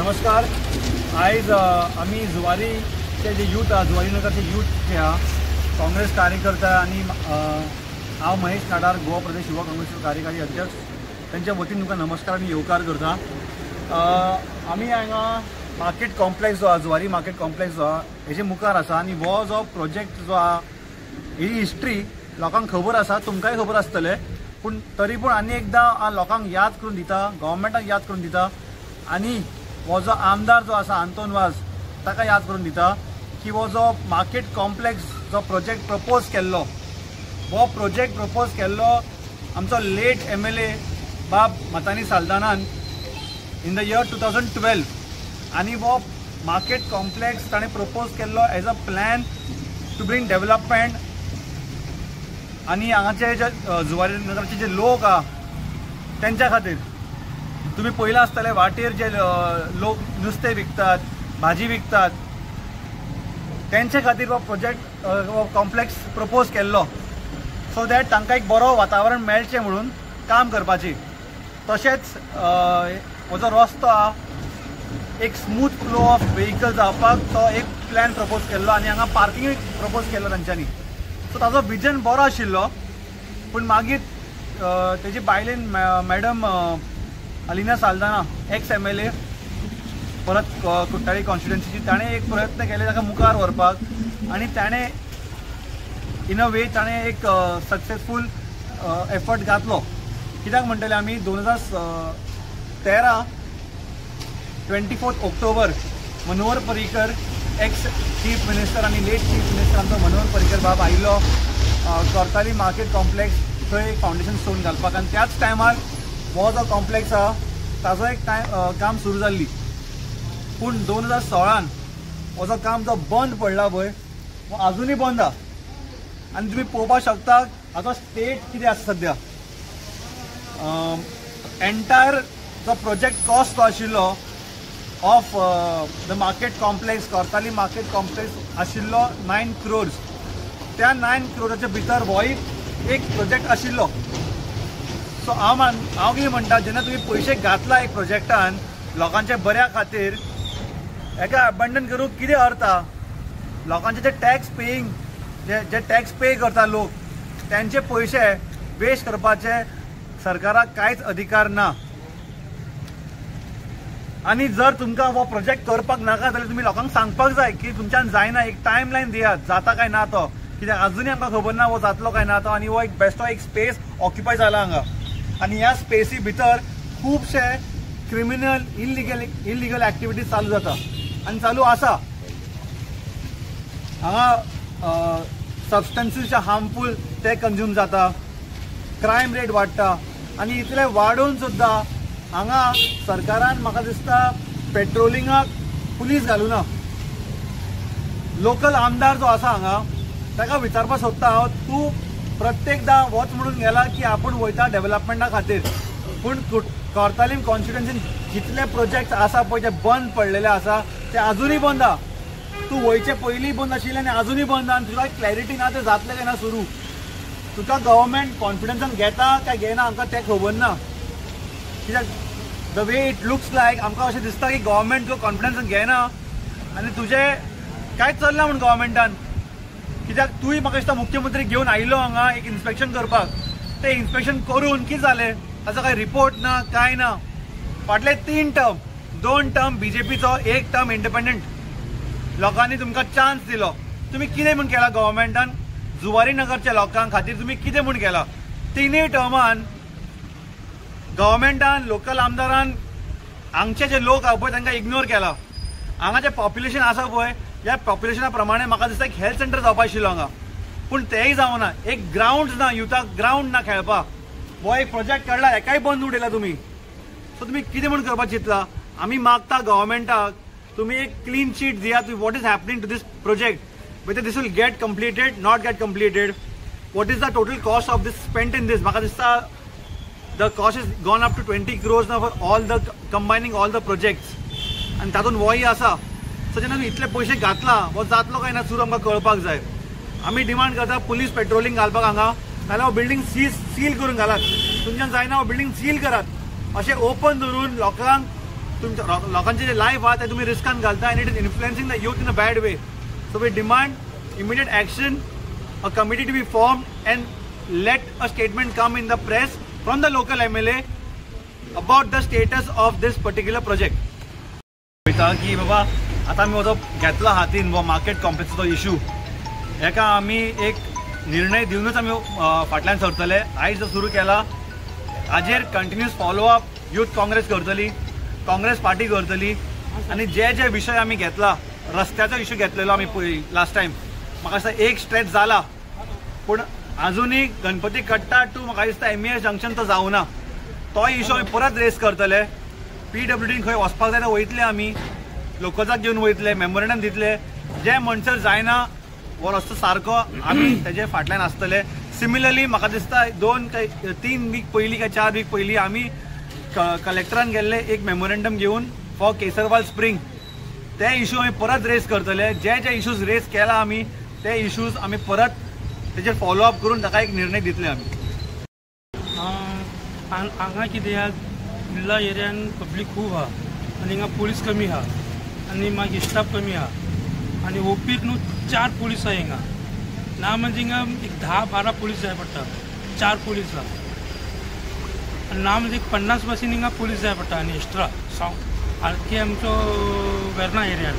नमस्कार. आज आम्ही जुवारीचे जे यूथ जुवारीनगरचे यूथ जे काँग्रेस कार्यकर्ता आणि हांव महेश नाडार गोवा प्रदेश युवा काँग्रेसचो कार्यकारी अध्यक्ष त्यांच्या वतीन तुमकां नमस्कार आणि येवकार करता. आम्ही हांगा मार्केट कॉम्प्लेक्स जो जुवारी मार्केट कॉम्प्लेक्स जो हेजे मुखार आसा आणि वो जो प्रोजेक्ट जो ही हिस्ट्री लोकांक खबर आसा, तुमकांय खबर आसतले, पण तरी पण आनी एकदा लोकांक याद करून दिता, गव्हर्मेंटाक याद करून दिता आणि वो जो आमदार जो आसा आंतोन वाज ताका याद करून दिता की वो जो मार्केट कॉम्प्लेक्स जो प्रोजेक्ट प्रपोज केल्लो, वो प्रोजेक्ट प्रपोज केल्लो आमचो लेट MLA बाब मतानी साल्दानान इन द इयर 2012 आणि वो मार्केट कॉम्प्लेक्स ताणें प्रपोज केल्लो as a plan to bring development. आणि हांगाचे जे जुवारी नगरचे जे लोक त्यांच्या खातीर तुम्ही पळयलां आसतलें वाटेर जे लोक नुस्तें विकतात, भाजी विकतात, त्यांचे खातीर हो प्रोजेक्ट हो कॉम्प्लेक्स प्रपोज केल्लो सो दॅट तांकां एक बरो वातावरण मेळचें म्हणून काम करपाची. तशेंच हो जो रस्तो एक स्मूथ फ्लो ऑफ व्हेकल जावपाक तो एक प्लॅन प्रपोज केल्लो आणि हांगा पार्किंगूय प्रपोज केल्लो तांच्यांनी. सो ताजो विजन बरो आशिल्लो, पूण मागीर तेजी बायलेन madam Alina Saldanha x MLA परत कुट्टाळी कॉन्स्टिट्युएन्सीची, ताणें एक प्रयत्न केले ताका मुखार व्हरपाक आणि ताणें इन अ वे ताणें एक सक्सेसफूल एफर्ट घातलो. कित्याक म्हणटले आमी 2013 24 October Manohar Parrikar ex chief minister आणि लेट चीफ मिनिस्टर आमचो मनोहर पर्रीकर बाब आयिल्लो कोर्ताली मार्केट कॉम्प्लेक्स थंय फावंडेशन स्टोन घालपाक, आणि त्याच टायमार हो जो कॉम्प्लेक्स आहा ताजो एक काम सुरू जाल्ली. पूण 2016 हो जो काम जो बंद पडला पळय हो अजूनही बंद आहा. आणि तुम्ही पळोवपाक शकता हाचो स्टेट कितें आसा सद्या. एंटायर जो प्रोजेक्ट कॉस्ट तो आशिल्लो ऑफ द मार्केट कॉम्प्लेक्स कोर्ताली मार्केट कॉम्प्लेक्स आशिल्लो 9 crores. त्या 9 crores भितर हो एक प्रोजेक्ट आशिल्लो. सो हांव कितें म्हणटा, जेन्ना तुमी पयशे घातला एक प्रोजेक्टान लोकांच्या बऱ्या खातीर, हेका अबंडन करूंक कितें अर्थ आहा? लोकांचे जे टॅक्स पेईंग जे टॅक्स पे करता लोक त्यांचे पयशे वेस्ट करपाचे सरकाराक कांयच अधिकार ना. आणि जर तुमकां हो प्रोजेक्ट करपाक नाका जाल्यार तुमी लोकांक सांगपाक जाय की तुमच्यान जायना, एक टायमलायन दियात, जाता काय ना तो. कित्याक अजूनही आमकां खबर ना हो जातलो काय ना तो, आणि हो एक बेश्टो एक स्पेस ऑक्युपाय जाला हांगा. आणि ह्या स्पेसी भितर खूबशे क्रिमिनल इलिगल ॲक्टिविटीज चालू जाता आणि चालू आसा. हांगा सबस्टन्सीस हार्मफूल ते कंज्यूम जाता, क्रायम रेट वाडटा, आणि इतले वाडून सुद्दां हांगा सरकारान म्हाका दिसता पेट्रोलिंगाक पुलीस घालूना. लोकल आमदार जो आसा हांगा ताका विचारपाक सोदता हांव, तूं प्रत्येकदा वच म्हणून गेला की आपण वयता डेव्हलपमेंटा खातीर, पूण कोर्तालीम कॉन्स्टिट्युएन्सीन जितले प्रोजेक्ट आसा पळय जे बंद पडलेले आसा ते अजूनही बंद आहा. तूं वयचे पयलीं बंद आशिल्ले आनी अजूनही बंद आहा, आनी तुका क्लॅरिटी ना ते जातले काय ना सुरू. तुका गव्हर्मेंट कॉन्फिडन्सान घेता काय घेना आमकां तें खबर ना. कित्याक द वे इट लुक्स लायक आमकां अशें दिसता की गव्हर्मेंट तुका कॉन्फिडन्सान घेना आनी तुजें कांयच चलना म्हूण गव्हर्मेंटान. कित्याक तुवें म्हाका दिसता मुख्यमंत्री घेवन आयिल्लो हांगा एक इन्स्पेक्शन करपाक, ते इन्स्पेक्शन करून कितें जालें ताचो काय रिपोर्ट ना, काय ना. फाटले 3 टर्म, 2 टर्म BJPचो, 1 टर्म इंडिपेंडंट. लोकांनी तुमकां चान्स दिलो, तुमी कितें म्हूण केला गव्हर्मेंटान जुवारी नगरच्या लोकांक खातीर तुमी कितें म्हूण केला? 3 टर्मान गव्हर्मेंटान लोकल आमदारान हांगचे जे लोक आहा पळय तांकां इग्नोर केला. हांगा जे पॉप्युलेशन आसा पळय ह्या पॉप्युलेशना प्रमाणे म्हाका दिसता एक हेल्थ सेंटर जावपा आशिल्लो हांगा, पूण तेंय जावना. एक ग्राउंड ना, युथाक ग्राउंड ना खेळपाक. हो एक प्रोजेक्ट काडला, हेकाय बंद उडयला तुमी. सो तुमी कितें म्हूण करपाक चिंतला? आमी मागता गव्हर्मेंटाक तुमी एक क्लीन शीट दियात what is happening to this project, whether this will get completed, not get completed, what is the total cost of this spent in this. म्हाका दिसता the cost is gone up to 20 crores ना for all the combining all the projects, आनी तातूंत होय आसा. So जेन्ना तुमी इतले पयशे घातला हो जातलो काय ना सुरू आमकां कळपाक जाय. आमी डिमांड करता पुलीस पेट्रोलिंग घालपाक हांगा, नाल्यार हो बिल्डींग सील करून घालात. तुमच्यान जायना हो बिल्डींग सील करात. अशें ओपन धरून लोकांक तुमच्या लोकांचे जे लाईफ आहा ते तुम्ही रिस्कान घालता and it is influencing the youth in a bad way. So we demand immediate action, a committee to be formed and let a statement come in the press from the local MLA about the status of this particular project. की बाबा आता आमी हो घेतला हातीन वो market कॉम्प्लेक्सचो issue, हेका आमी एक निर्णय दिवनच आमी फाटल्यान सरतले. आयज जो सुरू केला हाजेर कंटिन्यूस फॉलोअप यूथ काँग्रेस करतली, काँग्रेस पार्टी करतली. आणि जे जे विषय आमी घेतला, रस्त्याचो इशू घेतलेलो आमी लास्ट टायम, म्हाका दिसता एक स्ट्रेच जाला, पूण अजूनही गणपती कट्टा टू म्हाका दिसता MES जंक्शन तो जावना. तो इशू आमी परत रेस करतले. PWDन खंय वचपाक जाय वयतले, आमी लोकजाक घेवन वयतले, मेमोरेंडम दितले. जे म्हणसर जायना वो रस्तो सारको आमी तेजे फाटल्यान आसतले. सिमिलरली म्हाका दिसता 2-3 वीक पयलीं काय 4 वीक पयलीं आमी कलेक्टरान गेल्ले एक मेमोरेंडम घेवन फॉर केसरवाल स्प्रिंग. ते इशू आमी परत रेस करतले. जे जे इशूज रेस केला आमी ते इशूज आमी परत तेजेर फॉलोअप करून ताका एक निर्णय दितले आमी. हांगा कितें आहा, बिर्ला एरियान पब्लीक खूब आहा आनी हिंगा पुलीस कमी आहा आनी मागीर स्टाफ कमी आहा आनी ओपीक न्हू 4 पुलीस आहा हिंगा. ना म्हणजे हिंगा एक 10-12 पुलीस जाय पडटा, 4 पुलीस आहा. ना म्हणजे 50 बसीन हिंगा पुलीस जाय पडटा आनी एक्स्ट्रा सारकी आमचो वेर्ना एरियान.